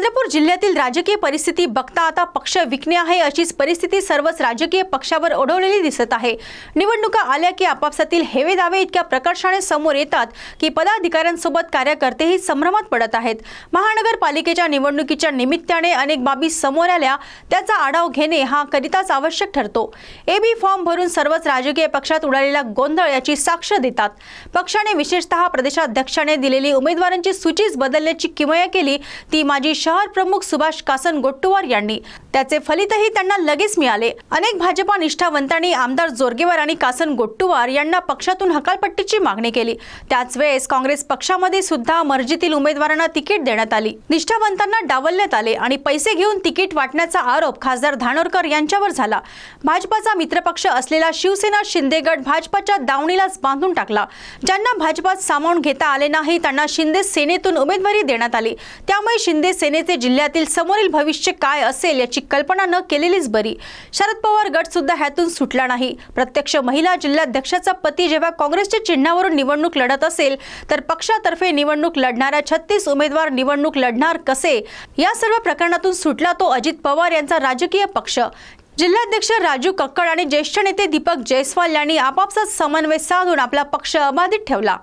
चंद्रपूर जिल्ह्यातील राजकीय परिस्थिती बघता आता पक्ष विकणे आहे अशीच परिस्थिती सर्वच राजकीय पक्षावर ओढवलेली दिसत आहे। निवडणुका आल्या की आपापसातील हेवे दावे इतक्या प्रकर्षाने समोर येतात की पदाधिकाऱ्यांसोबत कार्यकर्तेही संभ्रमात पडत आहेत। महानगरपालिकेच्या निवडणुकीच्या निमित्ताने अनेक बाबी समोर आल्या, त्याचा आढावा घेणे हा करिताच आवश्यक ठरतो। एबी फॉर्म भरून सर्वच राजकीय पक्षात उडालेला गोंधळ याची साक्ष देतात। पक्षाने विशेषतः प्रदेशाध्यक्षाने दिलेली उमेदवारांची सूचीच बदलण्याची किमया केली ती माजी शहर प्रमुख सुभाष कासनगोट्टुवार यांनी। त्याचे फलितही त्यांना लगेच मिळाले। अनेक भाजपा निष्ठावंतांनी आमदार जोरगेवार आणि कासनगोट्टुवार यांना पक्षातून हकालपट्टीची मागणी केली। त्याच वेळेस काँग्रेस पक्षामध्ये सुद्धा मर्जीतील उमेदवारांना तिकीट देण्यात आली। निष्ठावंतांना डावलण्यात आले आणि पैसे घेऊन तिकीट वाटण्याचा आरोप खासदार धानोरकर यांच्यावर झाला। भाजपाचा मित्रपक्ष असलेला शिवसेना शिंदे गट भाजपाच्या दावणीलाच बांधून टाकला। ज्यांना भाजपात सामावून घेता आले नाही त्यांना शिंदे सेनेतून उमेदवारी देण्यात आली। त्यामुळे शिंदे सेनेचे जिल्ह्यातील समोरील भविष्य काय असेल याची कल्पना न केलेलीच बरी। शरद पवार गट सुद्धा ह्यातून सुटला नाही। प्रत्यक्ष महिला जिल्हाध्यक्षाचा पती जेव्हा काँग्रेसच्या चिन्हावरून निवडणूक लढत असेल तर पक्षातर्फे निवडणूक लढणाऱ्या 36 उमेदवार निवडणूक लढणार कसे, या सर्व प्रकरणातून सुटला तो अजित पवार यांचा राजकीय पक्ष। जिल्हाध्यक्ष राजू कक्कड आणि ज्येष्ठ नेते दीपक जयस्वाल यांनी आपापसात समन्वय साधून आपला पक्ष अबाधित ठेवला।